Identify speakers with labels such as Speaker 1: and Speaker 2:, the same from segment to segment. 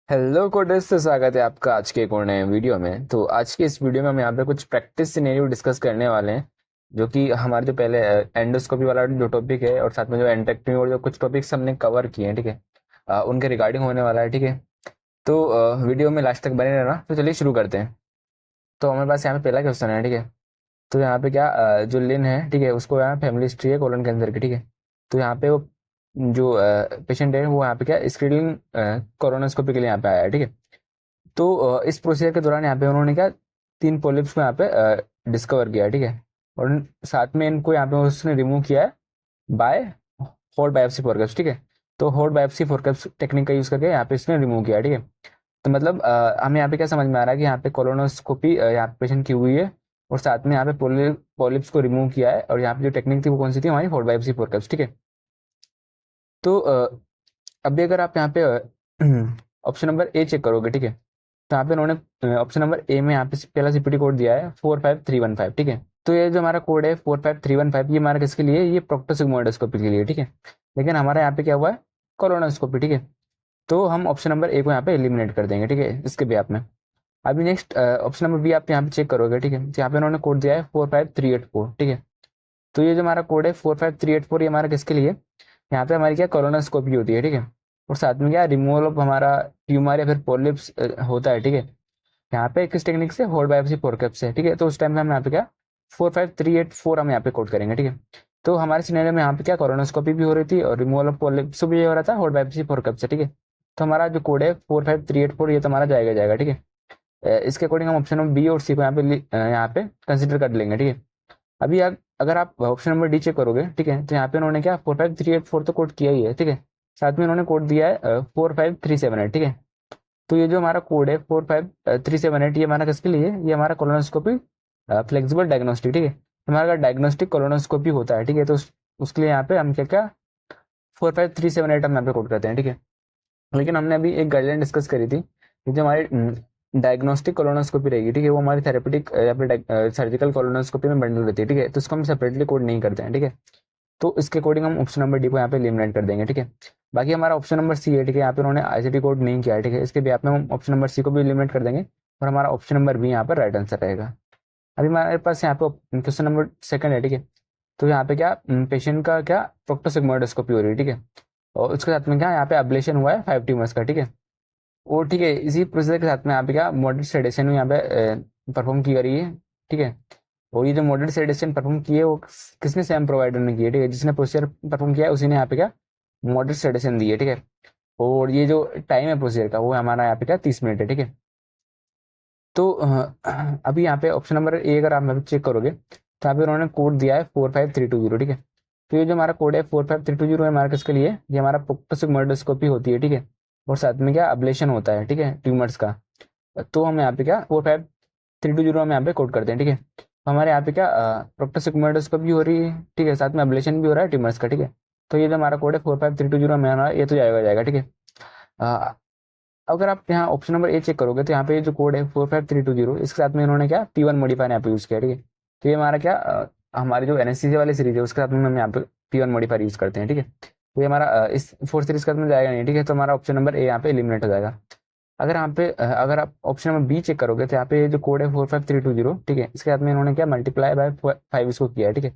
Speaker 1: Hello coders, तो स्वागत है आपका आज के एक और नए वीडियो में। तो आज के इस वीडियो में हम यहाँ पे कुछ प्रैक्टिस सिनेरियो डिस्कस करने वाले हैं, जो कि हमारे जो पहले एंडोस्कोपी वाला जो टॉपिक है और साथ में जो एंटेक्टोमी और जो कुछ टॉपिक्स हमने कवर किए हैं, ठीक है, उनके रिगार्डिंग होने वाला है। ठीक है, तो वीडियो में लास्ट तक बने रहना। तो चलिए शुरू करते हैं। तो हमारे पास यहाँ पे पहला क्वेश्चन है, ठीक है। तो यहाँ पे क्या जो लिन है, ठीक है, उसको यहाँ फैमिली हिस्ट्री है कोलन कैंसर की, ठीक है। तो यहाँ पे वो जो पेशेंट है वो यहाँ पे क्या स्क्रीनिंग कोलोनोस्कोपी के लिए यहाँ पे आया है, ठीक है। तो इस प्रोसीजर के दौरान यहाँ पे उन्होंने क्या 3 पॉलिप्स को यहाँ पे डिस्कवर किया है, ठीक है। और साथ में इनको यहाँ पे उसने रिमूव किया है बाय हॉट बायोप्सी फोरकैप्स, ठीक है। तो हॉट बायोप्सी फोरकैप्स टेक्निक का यूज करके यहाँ पे इसने रिमूव किया है, ठीक है। तो मतलब हमें यहाँ पे क्या समझ में आ रहा है कि यहाँ पे कोलोनोस्कोपी यहाँ पे पेशेंट की हुई है और साथ में यहाँ पे पॉलिप्स को रिमूव किया है। और यहाँ पे जो टेक्निक थी वो कौन सी थी, हमारी हॉट बायोप्सी फोरकैप्स, ठीक है। तो अभी अगर आप यहाँ पे ऑप्शन नंबर ए चेक करोगे, ठीक है, तो यहाँ पे उन्होंने ऑप्शन नंबर ए में यहाँ पे पहला सीपीटी कोड दिया है 45315, ठीक है। तो ये जो हमारा कोड है 45315, ये हमारा किसके लिए, ये प्रोक्टोसिग्मोइडोस्कोपी के लिए, ठीक है। लेकिन हमारा यहाँ पे क्या हुआ है, कोलोनोस्कोपी, ठीक है। तो हम ऑप्शन नंबर ए को यहाँ पे एलिमिनेट कर देंगे, ठीक है, इसके भी आप में। अभी नेक्स्ट ऑप्शन नंबर बी आप यहाँ पे चेक करोगे, ठीक है। तो यहाँ पे उन्होंने कोड दिया है 45384, ठीक है। तो ये जो हमारा कोड है 45384, ये हमारा किसके लिए, यहाँ पे हमारी क्या कोलोनोस्कोपी होती है, ठीक है। और साथ में क्या रिमूवल ऑफ हमारा ट्यूमर या फिर पॉलिप्स होता है, ठीक है। यहाँ पे किस टेक्निक से, होल बायोप्सी फोरकैप से, ठीक है। तो उस टाइम में हम यहाँ पे क्या 45384 हम यहाँ पे कोड करेंगे, ठीक है। तो हमारे सिनेरियो में यहाँ पे क्या कोलोनोस्कोपी भी हो रही थी और रिमूवल ऑफ पॉलिप्स भी हो रहा था होल बायोप्सी फोरकैप से, ठीक है। तो हमारा जो कोड है 45384, ये तो हमारा जाएगा जाएगा, ठीक है। इसके अकॉर्डिंग हम ऑप्शन नंबर बी और सी को यहाँ पे कंसिडर कर लेंगे, ठीक है। अभी अगर आप ऑप्शन नंबर डी चेक करोगे, ठीक है, तो यहाँ पे उन्होंने क्या 45384 तो कोड किया ही है, ठीक है। साथ में उन्होंने कोड दिया है 45378, ठीक है। तो ये जो हमारा कोड है 45378, ये हमारा किसके लिए है? ये हमारा कोलोनोस्कोपी फ्लेक्सिबल डायग्नोस्टिक, ठीक है। हमारा डायग्नोस्टिक कोलोनोस्कोपी होता है, ठीक है। तो उसके लिए यहाँ पे हम क्या क्या 45378 हम यहाँ पे कोड करते हैं, ठीक है। लेकिन हमने अभी एक गाइडलाइन डिस्कस करी थी कि जो हमारी डायग्नोस्टिक कोलोनोस्कोपी रहेगी, ठीक है, वो हमारी थेरेपेटिक या फिर सर्जिकल कोलोनोस्कोपी में बंडल रहती है, ठीक है। तो उसको हम सेपरेटली कोड नहीं करते हैं, ठीक है। तो इसके अकॉर्डिंग हम ऑप्शन नंबर डी को यहाँ पे एलिमिनेट कर देंगे, ठीक है। बाकी हमारा ऑप्शन नंबर सी है, ठीक है। यहाँ पे उन्होंने आईसीटी कोड नहीं किया है, ठीक है। इसके भी आप में हम ऑप्शन नंबर सी को भी एलिमिनेट कर देंगे और हमारा ऑप्शन नंबर बी यहाँ पर राइट आंसर रहेगा। अभी हमारे पास यहाँ पे क्वेश्चन नंबर सेकंड है, ठीक है। तो यहाँ पे क्या पेशेंट का क्या प्रोक्टोसिग्मोइडोस्कोपी हो रही है, ठीक है। और उसके साथ में क्या यहाँ पे अब्लेशन हुआ है 5 ट्यूमर्स का, ठीक है। और ठीक है, इसी प्रोसीजर के साथ में यहाँ पे क्या मॉडरेट सेडेशन यहाँ पे परफॉर्म की गई है, ठीक है। और ये जो मॉडरेट सेडेशन परफॉर्म की है वो किसने, सैम प्रोवाइडर ने की है, ठीक है। जिसने प्रोसीजर परफॉर्म किया है उसी ने यहाँ पे क्या मॉडरेट सेडेशन दी है, ठीक है। और ये जो टाइम है प्रोसीजर का वो हमारा यहाँ पे क्या 30 मिनट है, ठीक है। तो अभी यहाँ पे ऑप्शन नंबर ए अगर आप चेक करोगे तो यहाँ पे उन्होंने कोड दिया है 45320, ठीक है। तो ये जो हमारा कोड है 45320 है हमारा किसके लिए, ये हमारा प्रोक्टोसिग्मोइडोस्कोपी होती है, ठीक है। और साथ में क्या अब्लेशन होता है, ठीक है, ट्यूमर्स का। तो हम यहाँ पे क्या 45320 हम यहाँ पे कोड करते हैं, ठीक है। तो हमारे यहाँ पे क्या प्रोक्टोसिग्मोइडोस्कोपी हो रही है, ठीक है, साथ में अब्लेशन भी हो रहा है ट्यूमर्स का, ठीक है। तो ये जो हमारा कोड है 45320 हमारा ये तो जाएगा जाएगा, ठीक है। अ, अगर आप यहाँ ऑप्शन नंबर ए चेक करोगे तो यहाँ पे जो कोड है 45320, इसके साथ में इन्होंने क्या P1 मॉडिफायर यहाँ पे यूज किया, ठीक है। तो ये हमारा क्या हमारी जो एनएससीसी वाली सीरीज है उसके साथ में हम यहाँ पे P1 मॉडिफायर यूज करते हैं, ठीक है। तो ये हमारा इस 4 सीरीज के साथ में जाएगा नहीं, ठीक है। तो हमारा ऑप्शन नंबर ए यहाँ पे एलिमिनेट हो जाएगा। अगर यहाँ पे अगर आप ऑप्शन नंबर बी चेक करोगे तो यहाँ पे जो कोड है 45320, ठीक है, इसके साथ में इन्होंने क्या मल्टीप्लाई बाय 5 इसको किया है, ठीक है।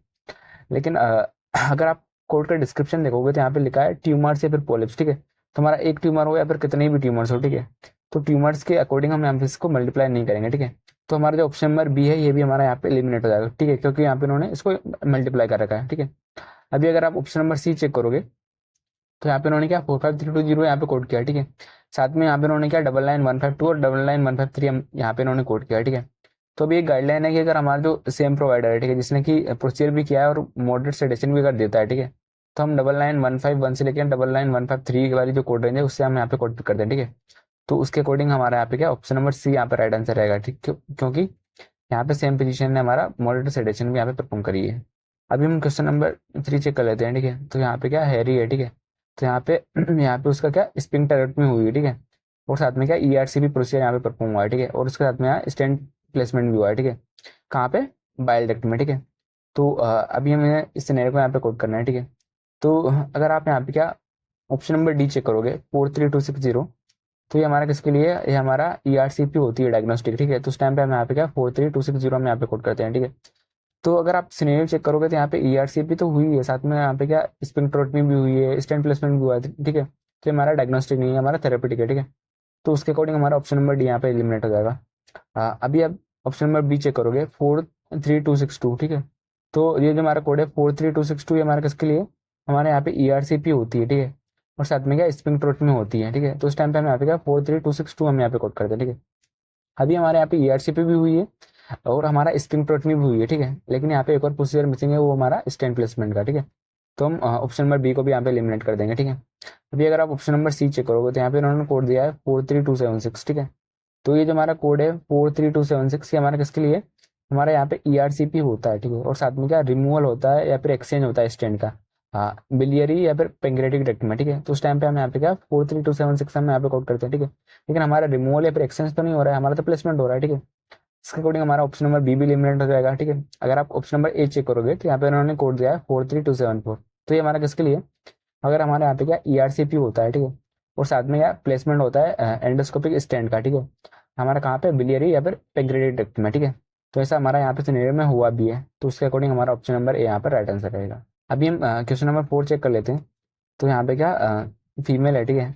Speaker 1: लेकिन अगर आप कोड का डिस्क्रिप्शन देखोगे तो यहाँ पे लिखा है ट्यूमर्स या फिर पॉलिप्स, ठीक है। तो हमारा एक ट्यूमर हो या फिर कितने भी ट्यूमर्स हो, ठीक है। तो ट्यूमर्स के अकॉर्डिंग हम यहाँ पे इसको मल्टीप्लाई नहीं करेंगे, ठीक है। तो हमारा जो ऑप्शन नंबर बी है ये भी हमारा यहाँ पे एलिमिनेट हो जाएगा, ठीक है, क्योंकि यहाँ पे इन्होंने इसको मल्टीप्लाई कर रखा है, ठीक है। अभी अगर आप ऑप्शन नंबर सी चेक करोगे तो यहाँ पे उन्होंने क्या 45320 यहाँ पे कोड किया, ठीक है। साथ में यहाँ पे उन्होंने क्या 99152 और 99153 यहाँ पे इन्होंने कोड किया, ठीक है। तो अभी एक गाइडलाइन है कि अगर हमारा जो सेम प्रोवाइडर है, ठीक है, जिसने की प्रोसीजर भी किया है और मॉडरेट सेडेशन भी कर देता है, ठीक है, तो हम 99151 से लेकर 99153 वाली जो कोड रेंज है उससे हम यहाँ पे कोड पिक करते हैं, ठीक है। तो उसके अकॉर्डिंग हमारा यहाँ पे क्या ऑप्शन नंबर सी यहाँ पे राइट आंसर रहेगा, ठीक, क्योंकि यहाँ पे सेम पोजीशन ने हमारा मॉडरेट सेडेशन भी यहाँ पे परफॉर्म करी है। अभी हम क्वेश्चन नंबर 3 चेक कर लेते हैं, ठीक है। तो यहाँ पे क्या हैरी है, ठीक है। तो यहाँ पे यहाँ पे उसका क्या स्पिंक्टर में हुई है, ठीक है। और साथ में क्या ईआरसी भी प्रोसीजर यहाँ पे परफॉर्म हुआ है, ठीक है। और उसके साथ में यहाँ स्टेंट प्लेसमेंट भी हुआ है, ठीक है। कहाँ पे, बाइल डक्ट में, ठीक है। तो अभी हमें इस सिनेरियो को यहाँ पे कोड करना है, ठीक है। तो अगर आप यहाँ पे क्या ऑप्शन नंबर डी चेक करोगे 43260, तो ये हमारा किसके लिए है? ये हमारा ERCP होती है डायग्नोस्टिक, ठीक है। तो उस टाइम पे हम यहाँ पे क्या 43260 हम यहाँ पे कोड करते हैं, ठीक है। तो अगर आप सिनेरियो चेक करोगे तो यहाँ पे ERCP तो हुई है, साथ में यहाँ पे क्या स्पिंक्ट्रोटमी भी हुई है, स्टेंट प्लेसमेंट भी हुआ है, ठीक है। तो ये हमारा डायग्नोस्टिक नहीं है, हमारा थेरेपेटिक है, ठीक है। तो उसके अकॉर्डिंग हमारा ऑप्शन नंबर डी यहाँ पे एलिमिनेट हो जाएगा। अभी आप ऑप्शन नंबर बी चेक करोगे 43262, ठीक है। तो ये जो हमारा कोड है 43262, ये हमारा किसके लिए? हमारे यहाँ पे ERCP होती है, ठीक है। और साथ में क्या स्पिंक्ट्रोटमी होती है, ठीक है। तो उस टाइम पे हम यहाँ पे क्या 43262 हम यहाँ पे कोड करते हैं, ठीक है। अभी हमारे यहाँ पे ERCP भी हुई है और हमारा स्पिंक्ट्रोटमी भी हुई है, ठीक है। लेकिन यहाँ पे एक और प्रोसीजर मिसिंग है, वो हमारा स्टेंट प्लेसमेंट का, ठीक है। तो हम ऑप्शन नंबर बी को भी यहाँ पे एलिमिनेट कर देंगे, ठीक है। अभी अगर आप ऑप्शन नंबर सी चेक करोगे तो यहाँ पे उन्होंने कोड दिया है 43276, ठीक है। तो ये जो हमारा कोड है 43276, ये हमारा किसके लिए? हमारा यहाँ पे ERCP होता है, ठीक है। और साथ में क्या रिमूवल होता है या फिर एक्सचेंज होता है स्टेंट का, हाँ, बिलियरी या फिर पेंक्रेटिक डक्ट में, ठीक है। तो उस टाइम पे हम यहाँ पे क्या 43276 हम यहाँ पे कोड करते हैं, ठीक है। लेकिन हमारा रिमूवल या फिर एक्सचेंज तो नहीं हो रहा है, हमारा तो प्लेसमेंट हो रहा है, ठीक है। इसके अकॉर्डिंग हमारा ऑप्शन नंबर बी भी एलिमिनेट हो जाएगा, ठीक है। अगर आप ऑप्शन नंबर ए चेक करोगे तो यहाँ पे उन्होंने कोड दिया है 43274, तो ये हमारा किसके लिए? अगर हमारे यहाँ पे क्या ERCP होता है, ठीक है। और साथ में क्या प्लेसमेंट होता है एंडोस्कोपिक स्टेंट का, ठीक है। हमारा कहाँ पे? बिलियरी या फिर पेंक्रेटिक डक्ट में, ठीक है। तो ऐसा हमारा यहाँ पे सिनेरियो में हुआ भी है, तो उसके अकॉर्डिंग हमारा ऑप्शन नंबर ए यहाँ पर राइट आंसर रहेगा। अभी हम क्वेश्चन नंबर 4 चेक कर लेते हैं। तो यहाँ पे क्या फीमेल है, ठीक है।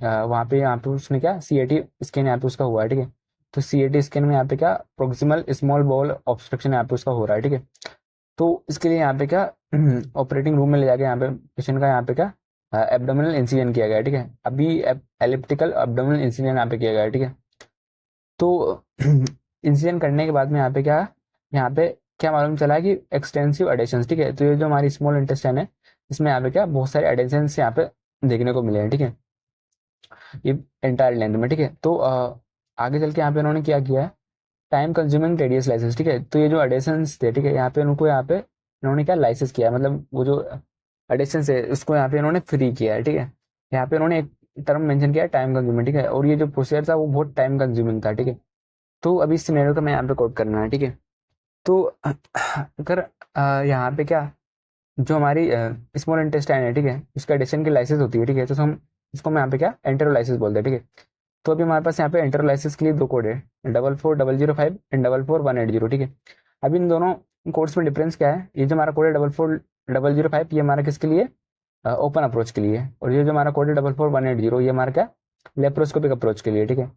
Speaker 1: यहाँ पे उसने क्या CAT स्कैन यहाँ पे उसका हुआ है, ठीक है। तो CAT स्कैन में यहाँ पे क्या प्रोक्सिमल स्मॉल बॉल ऑब्स्ट्रक्शन यहाँ पे उसका हो रहा है, ठीक है। तो इसके लिए यहाँ पे क्या ऑपरेटिंग रूम में ले जाके यहाँ पे पेशेंट का यहाँ पे क्या एब्डोमिनल इंसिजन किया गया है, ठीक है। अभी एलिप्टिकल एब्डोमिनल इंसिजन यहाँ पे किया गया है, ठीक है। तो इंसिजन करने के बाद में यहाँ पे क्या मालूम चला है कि एक्सटेंसिव एडेशन, ठीक है। तो ये जो हमारी स्मॉल इंटेस्टाइन है, इसमें यहाँ पे क्या बहुत सारे एडेशन यहाँ पे देखने को मिले हैं, ठीक है, ये एंटायर लेंथ में, ठीक है। तो आगे चल के यहाँ पे उन्होंने क्या किया है, टाइम कंज्यूमिंग टेडियस लाइसेंस, ठीक है। तो ये जो एडिशंस थे, ठीक है, यहाँ पे उनको यहाँ पे इन्होंने क्या लाइसेंस किया है, मतलब वो जो एडिशंस है उसको यहाँ पे इन्होंने फ्री किया है, ठीक है। यहाँ पे उन्होंने एक टर्म मेंशन किया है टाइम कंज्यूमिंग, ठीक है। और ये जो प्रोसीजर था वो बहुत टाइम कंज्यूमिंग था, ठीक है। तो अभी इस सिनेरियो का मैं यहाँ पे कोड करना है, ठीक है। तो अगर यहाँ पे क्या जो हमारी स्मॉल इंटेस्टाइन है, ठीक है, उसका एडिशन की लाइसेंस होती है, ठीक है। तो हम इसको मैं यहाँ पे क्या एंटेरोलाइसिस बोलते हैं, ठीक है। तो अभी हमारे पास यहाँ पे एंटेरोलाइसिस के लिए दो कोड है, 44005 एंड 44180, ठीक है। अभी इन दोनों कोड्स में डिफरेंस क्या है? ये जो हमारा कोड है 44005, ये हमारा किसके लिए? ओपन अप्रोच के लिए। और ये जो हमारा कोड है 44180, ये हमारा क्या लेप्रोस्कोपिक अप्रोच के लिए, ठीक है।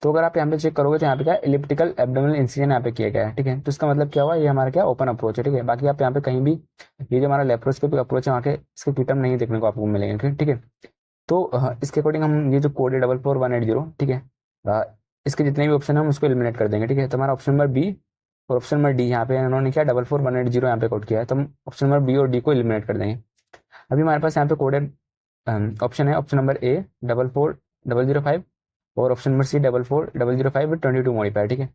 Speaker 1: तो अगर आप यहाँ पे चेक करोगे तो यहाँ पे क्या इलिप्टिकल एब्डोमिनल इंसिजन यहाँ पे किया गया है, ठीक है। तो इसका मतलब क्या हुआ, ये हमारा क्या ओपन अप्रोच है, ठीक है। बाकी आप यहाँ पे कहीं भी ये जो हमारा लेप्रोस्कोपिक अप्रोच है वहाँ के इसके कीटम नहीं देखने को आपको मिलेंगे, ठीक है। तो इसके अकॉर्डिंग हम ये जो कोड है 44180, ठीक है, इसके जितने भी ऑप्शन है हम उसको एलिमिनेट कर देंगे, ठीक है। तो हमारा ऑप्शन नंबर बी और ऑप्शन नंबर डी यहाँ पे उन्होंने क्या 44180 यहाँ पे कोड किया है, तो हम ऑप्शन नंबर बी और डी को एलिमिनेट कर देंगे। अभी हमारे पास यहाँ पे कोड है ऑप्शन है ऑप्शन नंबर ए 44005 और option number C 44005 with 22 modifier, ठीक है।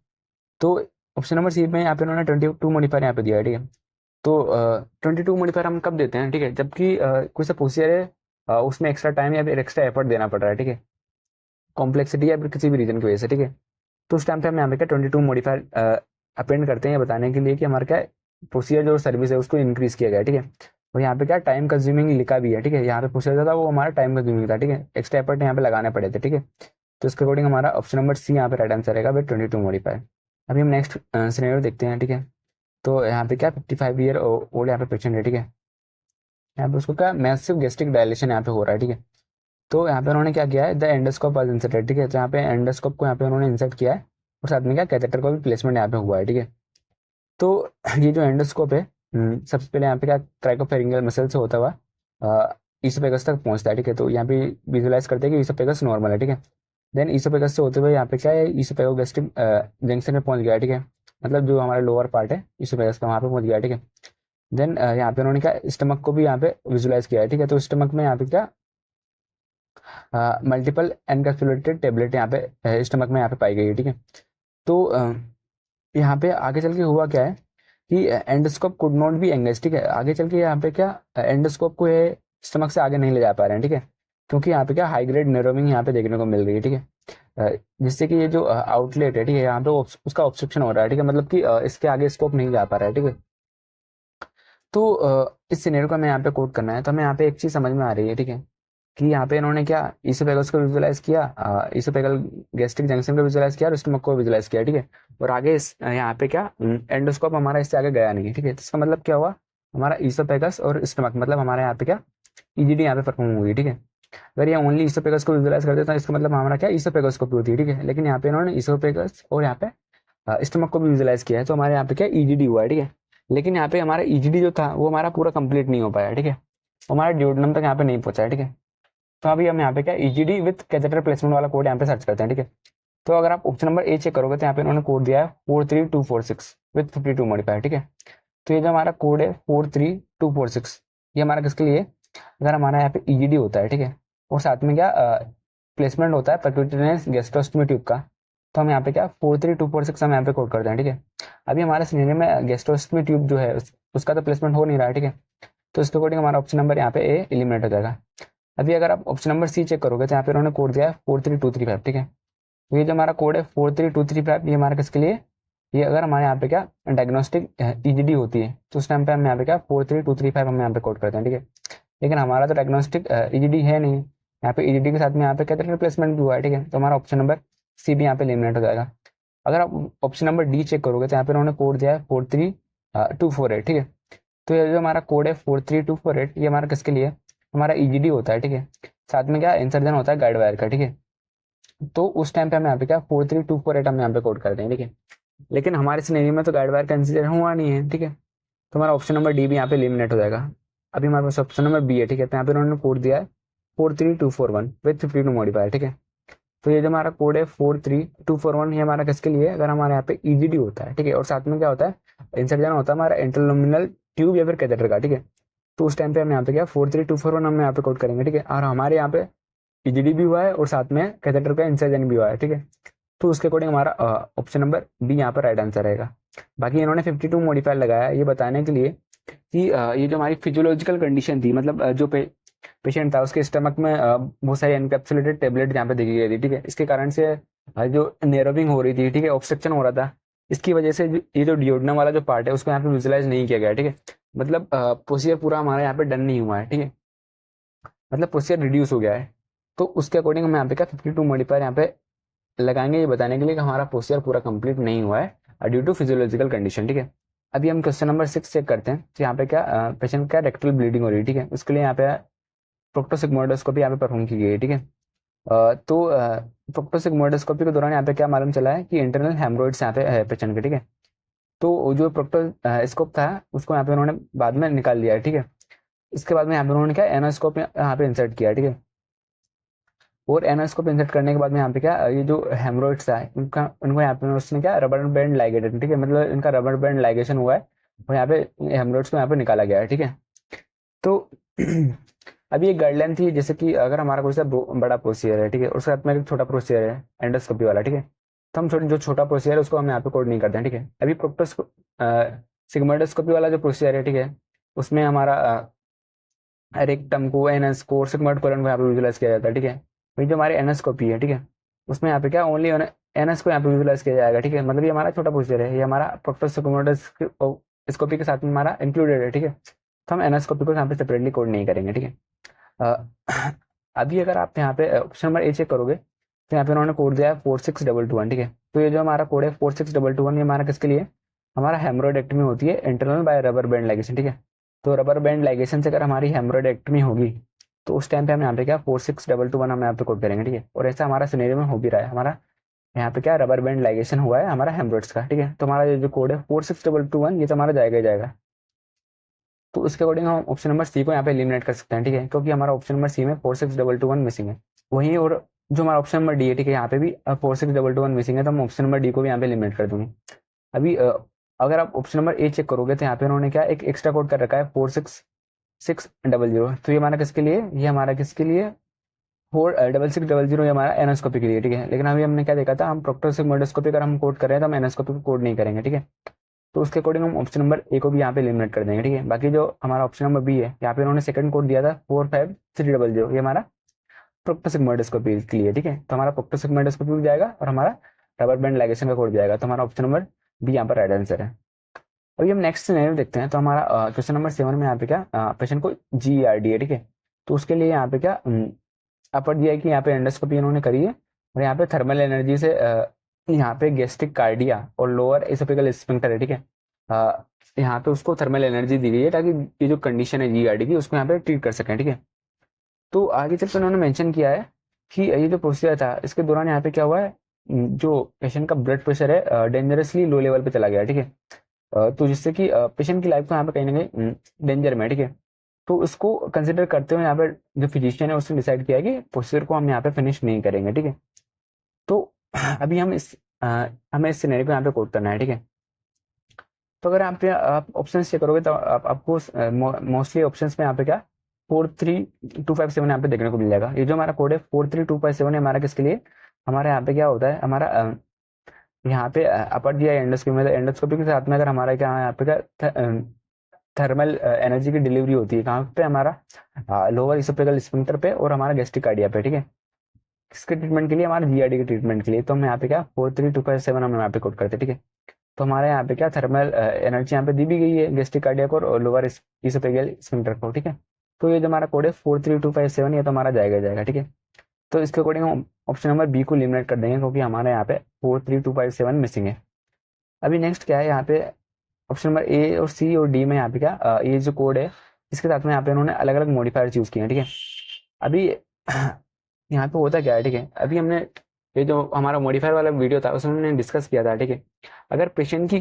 Speaker 1: तो ऑप्शन नंबर सी में यहाँ पे उन्होंने 22 मॉडिफायर यहाँ पे दिया है, ठीक है। तो 22 मॉडिफायर हम कब देते हैं, ठीक है, जबकि कोई सा प्रोसीजर है उसमें एक्स्ट्रा टाइम या फिर एक्स्ट्रा एफर्ट देना पड़ रहा है, ठीक है, कॉम्प्लेक्सिटी या फिर किसी भी रीजन की वजह से, ठीक है। तो उस टाइम पे हम यहाँ पे क्या 22 मॉडिफायर अपेंड करते हैं ये बताने के लिए कि हमारा क्या प्रोसीजर जो सर्विस है उसको इंक्रीज किया गया है, ठीक है। और यहाँ पे क्या टाइम कंज्यूमिंग लिखा भी है, ठीक है। यहाँ पे प्रोसीजर था वो हमारा टाइम कंज्यूमिंग था, ठीक है, एक्स्ट्रा एफर्ट यहाँ पे लगाने पड़े थे, ठीक है। तो इसके अकॉर्डिंग हमारा ऑप्शन नंबर सी यहाँ पे राइट आंसर रहेगा विद 22 मॉडिफायर। अभी हम नेक्स्ट सिनेरियो देखते हैं, ठीक है। तो यहाँ पे क्या 55 ईयर ओल्ड यहाँ पे पेशेंट है, ठीक है। यहाँ पे उसको क्या मैसिव गैस्ट्रिक डायलेशन यहाँ पे हो रहा है, ठीक है। तो यहाँ पे उन्होंने क्या किया है, द एंडोस्कोप वाज इंसर्टेड, ठीक है। तो यहाँ पे एंडोस्कोप को यहाँ पे उन्होंने इंसर्ट किया है और साथ में क्या कैथेटर का भी प्लेसमेंट यहाँ पे हुआ है, ठीक है। तो ये जो एंडोस्कोप है सबसे पहले यहाँ पे क्या क्राइकोफेरिंजियल मसल से होता हुआ ईसोफेगस तक पहुंचता है, ठीक है। तो यहाँ पे विजुलाइज करते हैं कि ईसोफेगस नॉर्मल है, ठीक है। देन ईसोफेगस से होते हुए यहाँ पे क्या है ईसोफेगोगैस्ट्रिक जंक्शन में पहुंच गया है, ठीक है। मतलब जो हमारा लोअर पार्ट है ईसोफेगस का वहाँ पे पहुंच गया है, ठीक है। देन यहाँ पे उन्होंने क्या स्टमक को भी यहाँ पे विजुलाइज किया है, ठीक है। तो स्टमक में यहाँ पे क्या मल्टीपल एनकैप्सुलेटेड टेबलेट यहाँ पे स्टमक में यहाँ पे पाई गई है, ठीक है। तो यहाँ पे आगे चल के हुआ क्या है कि endoscope could not be engage, ठीक है। आगे चल के यहाँ पे क्या एंडोस्कोप को ये स्टमक से आगे नहीं ले जा पा रहे हैं, ठीक है, क्योंकि यहाँ पे क्या हाई ग्रेड नेरोमिंग यहाँ पे देखने को मिल रही है, ठीक है। जिससे कि ये जो आउटलेट है, ठीक है, यहाँ पे उसका ऑब्स्ट्रक्शन हो रहा है, ठीक है, मतलब कि इसके आगे स्कोप नहीं जा पा रहा है, ठीक है। तो इस सिनेरियो का मैं यहाँ पे कोड करना है, तो हमें यहाँ पे एक चीज समझ में आ रही है, ठीक है, कि यहाँ पे इन्होंने क्या ईसोफेगस को विजुलाइज किया, ईसोफेगल गैस्ट्रिक जंक्शन को विजुलाइज किया और स्टमक को विजुलाइज किया, ठीक है। और आगे यहाँ पे क्या एंडोस्कोप हमारा इससे आगे गया नहीं, ठीक है। इसका मतलब क्या हुआ, हमारा ईसोफेगस और स्टमक मतलब हमारे यहाँ पे क्या ईजीडी यहाँ पे परफॉर्म हुई, ठीक है। अगर ये ओनली ईसोफेगस को विजुलाइज करते तो इसका मतलब हमारा क्या ईसोफेगस को होती है, ठीक है। लेकिन यहाँ पे इन्होंने ईसोफेगस और यहाँ पे स्टमक को भी विजुलाइज किया है, तो हमारे यहाँ पे क्या ईजीडी हुआ है, ठीक है। लेकिन यहाँ पे हमारा ईजीडी जो था वो हमारा पूरा कंप्लीट नहीं हो पाया, ठीक है। हमारा ड्यूडेनम तक यहाँ पे नहीं पहुंचा है, ठीक है। तो अभी हम यहाँ पे क्या ईजीडी विथ कैथेटर प्लेसमेंट वाला कोड यहाँ पे सर्च करते हैं, ठीक है। तो अगर आप ऑप्शन नंबर ए चेक करोगे तो यहाँ पे इन्होंने कोड दिया है 43246 विथ 52 मॉडिफायर, ठीक है। तो ये जो हमारा कोड है 43246 ये हमारा किसके लिए, अगर हमारा यहाँ पे ईजीडी होता है, ठीक है, और साथ में क्या प्लेसमेंट होता है परक्यूटेनियस गैस्ट्रोस्टमी ट्यूब का, तो हम यहाँ पे क्या 43246 हम यहाँ पे कोड करते हैं, ठीक है। अभी हमारे सिनेरियो में गैस्ट्रोस्टमी ट्यूब जो है उसका तो प्लेसमेंट हो नहीं रहा है, ठीक है। तो इसके अकॉर्डिंग हमारा ऑप्शन नंबर यहाँ पे ए एलिमिनेट हो जाएगा। अभी अगर आप ऑप्शन नंबर सी चेक करोगे तो यहाँ पे उन्होंने कोड दिया है 43235, ठीक है। तो ये जो हमारा कोड है 43235 ये हमारा किसके लिए, ये अगर हमारे यहाँ पे क्या डायग्नोस्टिक ईजीडी होती है तो उस टाइम पे हम यहाँ पे क्या 43235 हम यहाँ पे कोड करते हैं, ठीक है। लेकिन हमारा तो डायग्नोस्टिक ईजीडी है नहीं, यहाँ पे ईजीडी के साथ में यहाँ पे कैथेटर रिप्लेसमेंट भी हुआ है, ठीक है। तो हमारा ऑप्शन नंबर सी भी यहाँ पे एलिमिनेट हो जाएगा। अगर आप ऑप्शन नंबर डी चेक करोगे तो यहाँ पे उन्होंने कोड दिया है 43248, ठीक है। तो ये जो हमारा कोड है 43248 ये हमारा किसके लिए, हमारा ईजीडी होता है, ठीक है। साथ में क्या इंसर्जन होता है गाइड वायर का, ठीक है। तो उस टाइम पे हम यहाँ पे क्या 43248 हम यहाँ पे कोड करते हैं, ठीक है। लेकिन हमारे सिनेरियो में तो गाइड वायर का इंसर्जन हुआ नहीं है, ठीक है। तो हमारा ऑप्शन नंबर डी भी यहाँ पे एलिमिनेट हो जाएगा। अभी हमारे पास ऑप्शन नंबर बी है, ठीक है। तो यहाँ पे उन्होंने कोड दिया है 43241 विथ 52 मॉडिफायर, ठीक है। तो ये जो हमारा कोड है 43241 ये हमारा किसके लिए, अगर हमारे यहाँ पे ईजीडी होता है, ठीक है, और साथ में क्या होता है इंसर्जन होता है हमारा इंटरलुमिनल ट्यूब या फिर कैथेटर का, ठीक है। तो उस टाइम पे हम यहाँ पे क्या 43241 हम यहाँ पे कोड करेंगे, ठीक है। और हमारे यहाँ पे ईजीडी भी हुआ है और साथ में कैथेटर का इंसर्जन भी हुआ है, ठीक है। तो उसके अकॉर्डिंग हमारा ऑप्शन नंबर बी यहाँ पर राइट आंसर रहेगा। बाकी इन्होंने 52 मॉडिफायर लगाया है ये बताने के लिए कि ये जो हमारी फिजियोलॉजिकल कंडीशन थी, मतलब जो पेशेंट था उसके स्टमक में बहुत सारी एनकैप्सुलेटेड टेबलेट यहाँ पे देखी गई थी, ठीक है। इसके कारण से जो नेरोविंग हो रही थी, ठीक है, ऑब्स्ट्रक्शन हो रहा था, इसकी वजह से ये जो डियोडनम वाला जो पार्ट है उसको यहाँ पे विजुलाइज नहीं किया गया, ठीक है। मतलब प्रोसीजर पूरा हमारा यहाँ पे डन नहीं हुआ है, ठीक है, मतलब प्रोसीजर रिड्यूस हो गया है। तो उसके अकॉर्डिंग हम यहाँ पे क्या 52 मॉडिफायर यहाँ पे लगाएंगे ये बताने के लिए कि हमारा प्रोसीजर पूरा कंप्लीट नहीं हुआ है ड्यू टू फिजियोलॉजिकल कंडीशन, ठीक है। अभी हम क्वेश्चन नंबर 6 चेक करते हैं। तो यहाँ पे क्या पेशेंट का रेक्टल ब्लीडिंग हो रही है, ठीक है, उसके लिए यहाँ पे प्रोक्टोसिग्मोइडोस्कोपी यहाँ पे परफॉर्म की गई है, ठीक है। तो प्रोक्टोसिग्मोइडोस्कोपी के दौरान यहाँ पे क्या मालूम चला है कि इंटरनल हेमरोइड्स यहाँ पे है पेशेंट के, ठीक है। तो जो प्रोक्टोस्कोप था उसको यहाँ पे उन्होंने बाद में निकाल लिया है, ठीक है। इसके बाद में यहाँ पे उन्होंने क्या एनोस्कोप यहाँ पे इंसर्ट किया, ठीक है। और एनोस्कोप इंसर्ट करने के बाद में यहाँ पे क्या ये जो हेमरोइड्स है इनको यहाँ पे उसने क्या रबर बैंड लाइगेटेड, ठीक है, मतलब इनका रबर बैंड लाइगेशन हुआ है और यहाँ पे हेमरोइड्स को यहाँ पे निकाला गया है, ठीक है। तो अभी एक गाइडलाइन थी जैसे कि अगर हमारा कोई सा बड़ा प्रोसीजर है, ठीक है, उसके साथ में एक छोटा प्रोसीजर है एंडोस्कोपी वाला, ठीक है, तो हम जो छोटा प्रोसीजर है उसको हम यहाँ पे कोड नहीं करते हैं, ठीक है। अभी सिग्मोइडोस्कोपी वाला जो प्रोसीजर है, ठीक है, उसमें हमारा रेक्टम को एनएस को और सिग्मोइड कोलन को यहाँ पे विजुलाइज किया जाता है, ठीक है। वही जो हमारे एनोस्कोपी है, ठीक है, उसमें यहाँ पे क्या ओनली एनएस को यहाँ पे विजुलाइज किया जाएगा, ठीक है। मतलब ये हमारा छोटा प्रोसीजर है, ये हमारा प्रोक्टोसिग्मोइडोस्कोपी के साथ में हमारा इंक्लूडेड है, ठीक है। तो हम एनोस्कोपी को यहाँ पे सेपरेटली कोड नहीं करेंगे, ठीक है। अभी अगर आप यहाँ पे ऑप्शन नंबर ए चेक करोगे तो यहाँ पे उन्होंने कोड दिया है 46221, ठीक है। तो ये जो हमारा कोड है 46221 ये हमारा किसके लिए, हमारा हेमरोइडेक्टमी होती है internal by rubber band ligation, ठीक है। तो रबर बैंड लाइगेशन से अगर हमारी हेमरोइडेक्टमी होगी तो उस टाइम पे हम यहाँ पे क्या 46221 हम यहाँ पे कोड करेंगे, ठीक है। और ऐसा हमारा सिनेरियो में हो भी रहा है, हमारा यहाँ पे क्या रबर बैंड लाइगेशन हुआ है हमारा हेमरोइड्स का, ठीक है। तो हमारा जो कोड है 46221 ये तो हमारा जाएगा ही जाएगा। तो उसके अकॉर्डिंग हम ऑप्शन नंबर सी को यहाँ पे एलिमिनेट कर सकते हैं, ठीक है, क्योंकि हमारा ऑप्शन नंबर सी में 46221 मिसिंग है। वहीं और जो हमारा ऑप्शन नंबर डी है, ठीक है, यहाँ पे भी 46221 मिसिंग है, तो हम ऑप्शन नंबर डी को भी यहाँ पे एलिमिनेट कर दूंगे। अभी अगर आप ऑप्शन नंबर ए चेक करोगे तो यहाँ पे उन्होंने क्या एक एक्स्ट्रा कोड कर रखा है 46600। तो ये हमारा किसके लिए, ये हमारा किसके लिए 46600 ये हमारा एनोस्कोपी के लिए, ठीक है। लेकिन अभी हमने क्या देखा था, हम प्रोक्टोसिग्मोइडोस्कोपी अगर हम कोड कर रहे हैं तो हम एनोस्कोपी को कोड नहीं करेंगे, ठीक है। तो उसके अकॉर्डिंग हम ऑप्शन नंबर ए को भी यहाँ पे एलिमिनेट कर देंगे, ठीक है। बाकी जो हमारा ऑप्शन नंबर बी है यहाँ पे उन्होंने सेकंड कोड दिया था 45300 ये हमारा प्रोक्टोसिग्मोइडोस्कोपी के लिए, ठीक है। तो हमारा प्रोक्टोसिग्मोइडोस्कोपी भी जाएगा और हमारा रबर बैंड लाइगेशन का कोड भी जाएगा। तो हमारा ऑप्शन नंबर बी यहाँ पर राइट आंसर है। अभी हम नेक्स्ट सिनेरियो देखते हैं। तो हमारा क्वेश्चन नंबर 7 में यहाँ पे क्या पेशेंट को GERD है, ठीक है। तो उसके लिए यहाँ पे क्या अपर जी आई की यहाँ पे एंडोस्कोपी इन्होंने करी है, और यहाँ पे थर्मल एनर्जी से यहाँ पे गैस्ट्रिक कार्डिया और लोअर एसोफेगल स्फिंक्टर है, ठीक है। यहाँ पे उसको थर्मल एनर्जी दी गई है ताकि ये जो कंडीशन है जीआरडी की उसको यहाँ पे ट्रीट कर सकें, ठीक है। तो आगे चल कर उन्होंने मेंशन किया है कि ये जो प्रोसीजर था इसके दौरान यहाँ पे क्या हुआ है, जो पेशेंट का ब्लड प्रेशर है डेंजरसली लो लेवल पे चला गया, ठीक है। तो जिससे कि पेशेंट की लाइफ को यहाँ पे कहीं ना कहीं डेंजर में है, ठीक है। तो इसको कंसिडर करते हुए यहाँ पे जो फिजिशियन है उसने डिसाइड किया है कि प्रोसीजर को हम यहाँ पे फिनिश नहीं करेंगे, ठीक है। तो अभी हमें इस सिनेरियो को यहाँ पे कोट करना है, ठीक है। तो अगर आप ऑप्शन चेक करोगे तो आपको मोस्टली ऑप्शंस में यहाँ पे क्या 43257 यहाँ पे देखने को मिल जाएगा। ये जो हमारा कोड है 43257 है हमारा किसके लिए, हमारे यहाँ पे क्या होता है, हमारा यहाँ पे अपर जी आई एंडोस्कोपी में एंडोस्कोपी के साथ में अगर हमारा क्या यहाँ पे क्या थर्मल एनर्जी की डिलीवरी होती है कहाँ पे, हमारा लोअर इसोफेगल स्फिंक्टर पे और हमारा गैस्ट्रिक कार्डिया पे, ठीक है। किसके ट्रीटमेंट के लिए, हमारे जीआरडी के ट्रीटमेंट के लिए। तो हम यहाँ पे क्या 43257 हम यहाँ पे कोड करते हैं, ठीक है। तो हमारे यहाँ पे क्या थर्मल एनर्जी यहाँ पे दी भी गई है गैस्ट्रिक कार्डिया को और लोअर इसोफेगल स्फिंक्टर को, ठीक है। तो ये जो हमारा कोड है 43257 ये तो हमारा जाएगा, ठीक है। तो इसके अकॉर्डिंग हम ऑप्शन नंबर बी को एलिमिनेट कर देंगे क्योंकि हमारे यहाँ पे 43257 मिसिंग है। अभी नेक्स्ट क्या है, यहाँ पे ऑप्शन नंबर ए और सी और डी में यहाँ पे क्या ये जो कोड है इसके साथ में यहाँ पे उन्होंने अलग अलग मॉडिफायर्स यूज किए हैं, ठीक है। अभी यहाँ पे होता क्या है, ठीक है, अभी हमने ये जो हमारा मॉडिफायर वाला वीडियो था उसमें हमने डिस्कस किया था, ठीक है। अगर पेशेंट की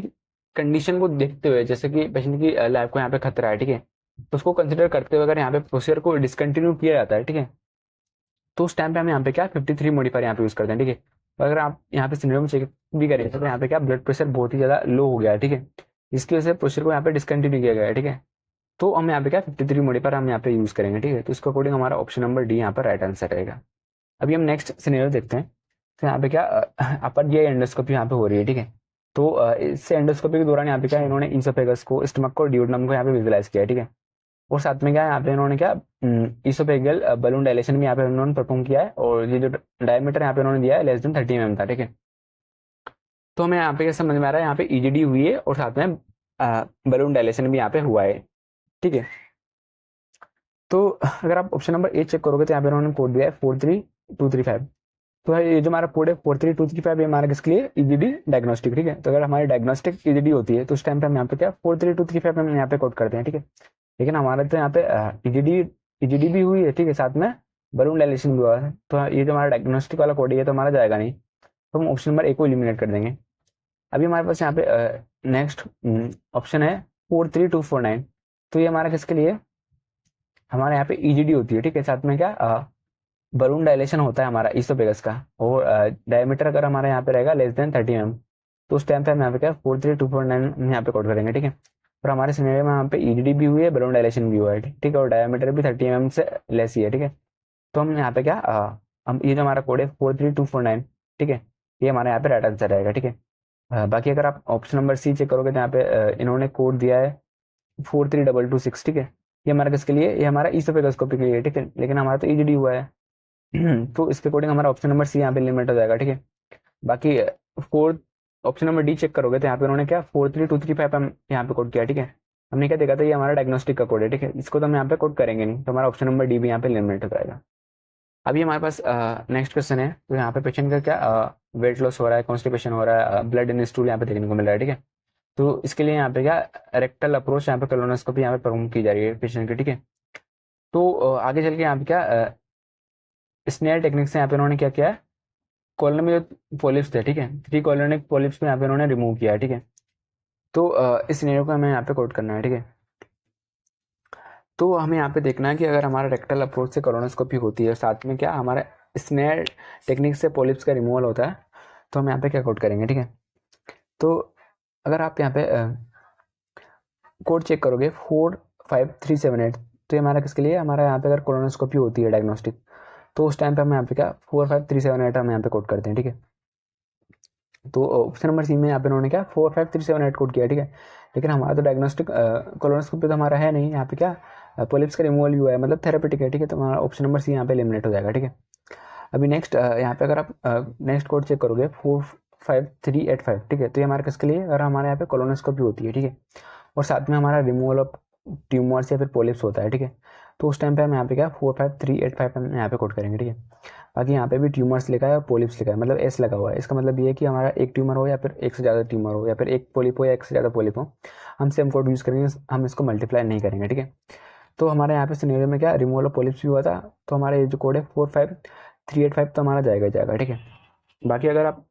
Speaker 1: कंडीशन को देखते हुए, जैसे कि पेशेंट की लाइफ को यहाँ पे खतरा है, ठीक है, तो उसको कंसिडर करते हुए अगर यहाँ पे प्रोसीजर को डिसकंटिन्यू किया जाता है, ठीक है, तो उस टाइम पे हम यहाँ पे क्या 53 मॉडिफायर यहाँ पे यूज करते हैं, ठीक है। तो अगर आप यहाँ पे सिंड्रोम चेक भी करें तो यहाँ पे क्या ब्लड प्रेशर बहुत ही ज्यादा लो हो गया है, ठीक है, जिसकी वजह से प्रोसीजर को यहाँ पे डिसकंटिन्यू किया गया है, ठीक है। तो हम यहाँ पे क्या 53 मॉडिफायर हम यहाँ पे यूज करेंगे, ठीक है। तो इसके अकॉर्डिंग हमारा ऑप्शन नंबर डी यहाँ पर राइट आंसर रहेगा। अभी हम नेक्स्ट सिनेरियो देखते हैं। तो यहाँ पे क्या अपर जीआई एंडोस्कोपी यहाँ पे हो रही है, ठीक है। तो इस एंडोस्कोपी के दौरान यहाँ पे क्या इन्होंने इसोफेगस को, स्टमक को, डियोडनम को यहाँ पे विजुलाइज किया है, ठीक है। और साथ में क्या यहाँ पे इन्होंने क्या इसोफेगल बलून डायलेशन भी यहाँ पे उन्होंने परफॉर्म किया है, और ये जो डायमीटर यहाँ पे उन्होंने दिया है लेस देन 30 mm था, ठीक है। तो हमें यहाँ पे क्या समझ में आ रहा है, यहाँ पे ईजीडी हुई है और साथ में बलून डायलेशन भी यहाँ पे हुआ है, ठीक है। तो अगर आप ऑप्शन नंबर ए चेक करोगे तो यहाँ पे उन्होंने कोड दिया है 43235। तो ये जो हमारा कोड है 43235 ये हमारा किसके लिए, ईजीडी डायग्नोस्टिक, ठीक है। तो अगर हमारी डायग्नोस्टिक ईजीडी होती है तो उस टाइम पे हम यहाँ पे क्या 43235 हम यहाँ पे कोड करते हैं, ठीक है। लेकिन हमारे तो यहाँ पे ईजीडी ईजीडी भी हुई है, ठीक है, साथ में बलून डायलेशन भी हुआ है। तो ये जो हमारा डायग्नोस्टिक वाला कोड है ये तो हमारा जाएगा नहीं, तो हम ऑप्शन नंबर ए को एलिमिनेट कर देंगे। अभी हमारे पास यहाँ पे नेक्स्ट ऑप्शन है 43249। तो ये हमारा किसके लिए, हमारे यहाँ पे ईजीडी होती है, ठीक है, साथ में क्या बलून डायलेशन होता है हमारा इसोफेगस का, और डायमीटर अगर हमारा यहाँ पे रहेगा लेस देन 30 mm, तो उस टाइम पे हम यहाँ पे क्या 43249 हम यहाँ पे कोड करेंगे, ठीक है। और हमारे सिनेरियो में यहाँ पे ईजीडी भी हुई है, बलून डायलेशन भी हुआ है, ठीक है, और डायमीटर भी 30 mm से लेस ही है, ठीक है। तो हम यहाँ पे क्या हम ये जो हमारा कोड है 43249, ठीक है, ये हमारे यहाँ पे राइट आंसर रहेगा, ठीक है। बाकी अगर आप ऑप्शन नंबर सी चेक करोगे तो यहाँ पे इन्होंने कोड दिया है 43226, ठीक है। ये हमारा किसके लिए, ये हमारा इसोफेगोस्कोपी के लिए, ठीक है, लेकिन हमारा तो ईजीडी हुआ है। तो इसके अकॉर्डिंग हमारा ऑप्शन नंबर सी यहाँ पे लिमिट हो जाएगा, ठीक है। बाकी fourth option number D check करोगे तो यहाँ पे उन्होंने क्या 43235 हम यहाँ पे कोड किया, ठीक है। हमने क्या देखा था, ये हमारा डायग्नोस्टिक का कोड है, ठीक है, इसको तो हम यहाँ पे कोड करेंगे नहीं, तो हमारा ऑप्शन नंबर डी भी यहाँ पे लिमिट हो जाएगा। अभी हमारे पास नेक्स्ट क्वेश्चन है। तो यहाँ पे पेशेंट का क्या वेट लॉस हो रहा है, कॉन्स्टिपेशन हो रहा है, ब्लड इन स्टूल यहाँ पे देखने को मिल रहा है, ठीक है। तो इसके लिए यहाँ पे क्या रेक्टल अप्रोच यहाँ पे कोलोनोस्कोपी यहाँ पे परफॉर्म की जा रही है पेशेंट की, ठीक है। तो आगे चल के यहाँ पे क्या स्नेयर टेक्निक से यहाँ पे उन्होंने क्या किया है, कॉलम में जो पॉलिप्स थे, ठीक है, 3 कॉलोनिक पॉलिप्स को यहाँ पे उन्होंने रिमूव किया है, ठीक है। तो इस सिनेरियो को हमें यहाँ पे कोट करना है, ठीक है। तो हमें यहाँ पे देखना है कि अगर हमारा रेक्टल अप्रोच से कोलोनोस्कोपी होती है, साथ में क्या हमारा स्नेयर टेक्निक से पॉलिप्स का रिमूवल होता है, तो हम यहाँ पे क्या कोट करेंगे, ठीक है। तो अगर आप यहाँ पे कोड चेक करोगे 45378, तो ये हमारा किसके लिए, हमारा यहाँ पे अगर कोलोनोस्कोपी होती है डायग्नोस्टिक, तो उस टाइम पे हम यहाँ पे क्या 45378 हम यहाँ पे कोड करते हैं, ठीक है। तो ऑप्शन नंबर सी में यहाँ पे उन्होंने क्या 45378 कोड किया, ठीक है। लेकिन हमारा तो डायग्नोस्टिक कोलोनोस्कोपी तो हमारा है नहीं, यहाँ पे क्या पॉलिप्स का रिमूवल भी हुआ है, मतलब थेरेपेटिक है, ठीक है। तो हमारा ऑप्शन नंबर सी यहाँ पे एलिमिनेट हो जाएगा, ठीक है। अभी नेक्स्ट यहाँ पे अगर आप नेक्स्ट कोड चेक करोगे 45385, ठीक है, तो ये हमारे किसके लिए, अगर हमारे यहाँ पे कोलोनोस्कोपी होती है, ठीक है, और साथ में हमारा रिमूवल ऑफ ट्यूमर्स या फिर पॉलिप्स होता है, ठीक है,
Speaker 2: तो उस टाइम पे हम यहाँ पे क्या 45385 हम यहाँ पे कोड करेंगे, ठीक है। बाकी यहाँ पे भी ट्यूमर्स लिखा है और पोलिप्स लिखा है, मतलब एस लगा हुआ है। इसका मतलब ये है कि हमारा एक ट्यूमर हो या फिर एक से ज़्यादा ट्यूमर हो या फिर एक पोलिप हो या एक से ज़्यादा पोलिप हो, हम सेम कोड यूज़ करेंगे, हम इसको मल्टीप्लाई नहीं करेंगे, ठीक है। तो हमारे यहाँ पे सिनेरियो में क्या रिमूवल ऑफ पोलिप्स भी हुआ था, तो हमारा ये जो कोड है 45385 तो हमारा जाएगा जाएगा, ठीक है। बाकी अगर आप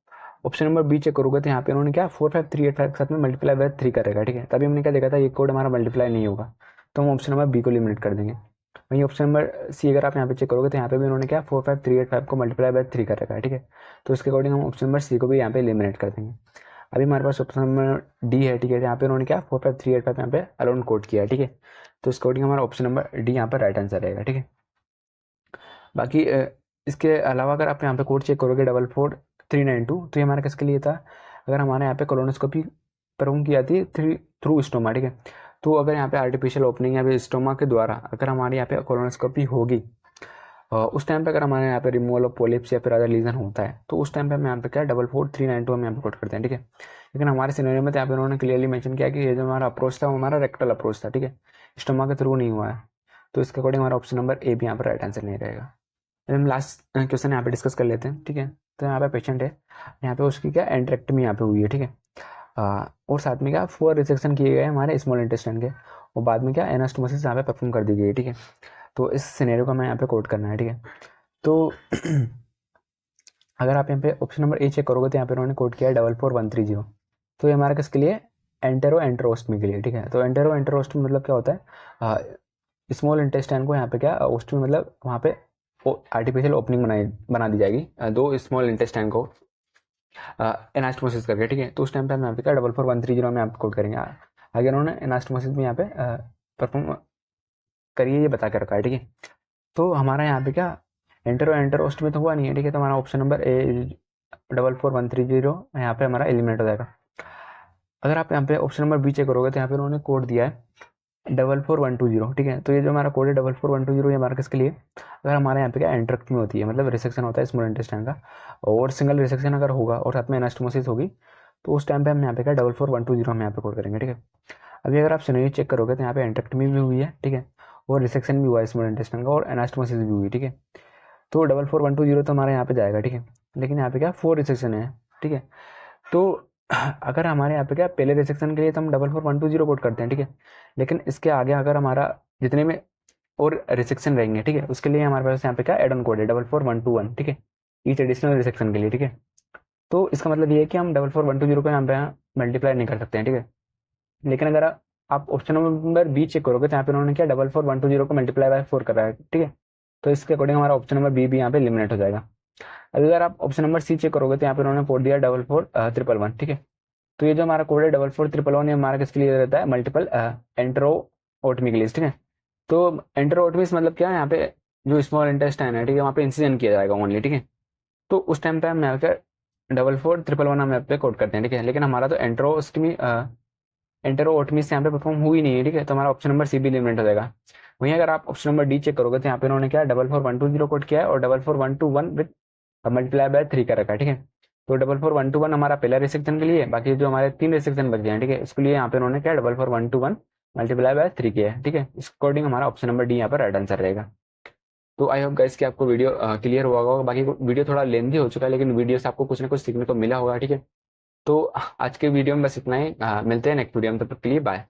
Speaker 2: ऑप्शन नंबर बी चेक करोगे तो यहाँ पे उन्होंने क्या 45385 के साथ में मल्टीप्लाई बाय 3 करेगा, ठीक है। तभी हमने क्या देखा था ये कोड हमारा मल्टीप्लाई नहीं होगा, तो हम ऑप्शन नंबर बी को एलिमिनेट कर देंगे। वहीं ऑप्शन नंबर सी अगर आप यहाँ पे चेक करोगे तो यहाँ पे भी उन्होंने क्या 45385 को मल्टीप्लाई बाय 3 कर रखा है, ठीक है। तो इसके अकॉर्डिंग हम ऑप्शन नंबर सी को भी यहाँ पे एलिमिनेट कर देंगे। अभी हमारे पास ऑप्शन नंबर डी है, ठीक है। यहाँ पे उन्होंने क्या 45385 यहाँ पे अलोन कोड किया है, ठीक है। तो इसके अकॉर्डिंग हमारा ऑप्शन नंबर डी यहाँ पर राइट आंसर रहेगा, ठीक है। बाकी इसके अलावा अगर आप यहाँ पे कोड चेक करोगे 44392, तो ये हमारा किसके लिए था, अगर हमारे यहाँ पे कोलोनोस्कोपी परफॉर्म की जाती है थ्रू स्टोमा, ठीक है। तो अगर यहाँ पे आर्टिफिशियल ओपनिंग या फिर स्टोमा के द्वारा अगर हमारे यहाँ पे कोलोनोस्कोपी होगी, उस टाइम पे अगर हमारे यहाँ पे रिमूवल ऑफ पोलिप्स या फिर अदर लीजन होता है, तो उस टाइम पे हम यहाँ पे क्या 44392 हम यहाँ पे कोड करते हैं, ठीक है। लेकिन हमारे सिनेरियो में तो यहाँ पे उन्होंने क्लियरली मेंशन किया कि ये जो हमारा अप्रोच था वो हमारा रेक्टल अप्रोच था, ठीक है, स्टोमा के थ्रू नहीं हुआ है। तो इसके अकॉर्डिंग हमारा ऑप्शन नंबर ए भी यहाँ पर राइट आंसर नहीं रहेगा। हम लास्ट क्वेश्चन यहाँ पे डिस्कस कर लेते हैं, ठीक है। तो यहाँ पे पेशेंट है, यहाँ पे उसकी क्या एंट्रेक्टमी यहाँ पे हुई है, ठीक है। और साथ में क्या 4 रिसेक्शन किए गए हमारे स्मॉल इंटेस्टाइन के, और बाद में क्या एनास्टोमोसिस यहाँ पे परफॉर्म कर दी गई है, ठीक है। तो इस सिनेरियो का मैं यहाँ पे कोड करना है, ठीक है। तो अगर आप यहाँ पे ऑप्शन नंबर ए चेक करोगे तो यहाँ पे उन्होंने कोड किया है 44130। तो ये हमारा किसके लिए एंटेरो एंटेरोस्टमी के लिए, ठीक है। तो एंटेरो एंटेरोस्टमी मतलब क्या होता है, स्मॉल इंटेस्टाइन को यहाँ पे क्या ओस्टमी मतलब वहाँ पे आर्टिफिशियल ओपनिंग बना दी जाएगी दो स्मॉल इंटेस्टाइन को एनास्टोमोसिस करके, ठीक है। तो उस टाइम पे हम यहाँ पे क्या 44130 में आप कोड करेंगे। आगे उन्होंने एनास्टोमोसिस में यहाँ पे परफॉर्म करिए ये बता के रखा है, ठीक है। तो हमारा यहाँ पे क्या एंटेरोस्ट में तो हुआ नहीं है, ठीक है। तो हमारा ऑप्शन नंबर ए 44130 यहाँ पे हमारा एलिमिनेट हो जाएगा। अगर आप यहाँ पे ऑप्शन नंबर बी चेक करोगे तो यहाँ पे उन्होंने कोड दिया है 44120, ठीक है। तो ये जो हमारा कोड है 44120 ये हमारा किसके लिए, अगर हमारे यहाँ पे क्या एंट्रेक्टमी होती है, मतलब रिसेक्शन होता है स्मॉल इंटेस्टाइन का, और सिंगल रिसेक्शन अगर होगा और साथ में एनास्टोमोसिस होगी, तो उस टाइम पे हम यहाँ पे क्या 44120 हम यहाँ पे कोड करेंगे, ठीक है। अभी अगर आप सिनेरियो चेक करोगे तो यहाँ पे एंट्रेक्टमी भी हुई है, ठीक है, और रिसेक्शन भी हुआ है स्मॉल इंटेस्टाइन का, और एनास्टोमोसिस भी हुई, ठीक है। तो 44120 तो हमारे यहाँ पे जाएगा, ठीक है। लेकिन यहाँ पे क्या 4 रिसेक्शन है, ठीक है। तो अगर हमारे यहाँ पे क्या पहले रिसेक्शन के लिए तो हम 44120 कोड करते हैं, ठीक है। लेकिन इसके आगे अगर हमारा जितने में और रिसेक्शन रहेंगे, ठीक है, उसके लिए हमारे पास यहाँ पे क्या एड ऑन कोड है 44121, ठीक है, ईच एडिशनल रिसेक्शन के लिए, ठीक है। तो इसका मतलब ये है कि हम 44120 को यहाँ पे मल्टीप्लाई नहीं कर सकते हैं, ठीक है। लेकिन अगर आप ऑप्शन नंबर बी चेक करोगे तो यहाँ पे उन्होंने क्या 44120 को मल्टीप्लाई बाय 4 कर रहा है, ठीक है। तो इसके अकॉर्डिंग हमारा ऑप्शन नंबर बी भी यहाँ पे एलिमिनेट हो जाएगा। अगर आप ऑप्शन नंबर सी चेक करोगे तो यहाँ पे उन्होंने कोड दिया 44111, ठीक है। तो ये जो हमारा कोड है 44111 ये हमारा किसके लिए रहता है, मल्टीपल एंट्रो ओटमी के लिए, ठीक है। तो एंट्रो ओटमीस मतलब क्या है, यहाँ पे जो स्मॉल इंटेस्टाइन है, ठीक है, वहाँ पे इंसिजन किया जाएगा ओनली, ठीक है। तो उस टाइम पे हम यहाँ पे 44111 हम यहाँ पे कोड करते हैं, ठीक है। लेकिन हमारा तो एंट्रो ओटमीस यहाँ पे परफॉर्म हुई नहीं है, ठीक है। तो हमारा ऑप्शन नंबर सी भी एलिमिनेट हो जाएगा। वहीं अगर आप ऑप्शन नंबर डी चेक करोगे तो यहाँ पे उन्होंने क्या 44120 कोड किया है और 44121 विद मल्टीप्लाई बाय 3 का रखा है, ठीक है। तो 44121 हमारा पहला रिसेक्शन के लिए, बाकी जो हमारे 3 रिसेक्शन बच गए हैं, ठीक है, इसके लिए यहाँ पे उन्होंने क्या 44121 मल्टीप्लाई बाय 3 किया है, ठीक है। इस अकॉर्डिंग हमारा ऑप्शन नंबर डी यहाँ पर राइट आंसर रहेगा। तो आई होप गाइस कि आपको वीडियो क्लियर हुआ होगा। बाकी वीडियो थोड़ा लेंथी हो चुका है, लेकिन वीडियो से आपको कुछ ना कुछ सीखने को मिला होगा, ठीक है। तो आज के वीडियो में बस इतना ही, मिलते हैं नेक्स्ट वीडियो में, तब तक के लिए बाय।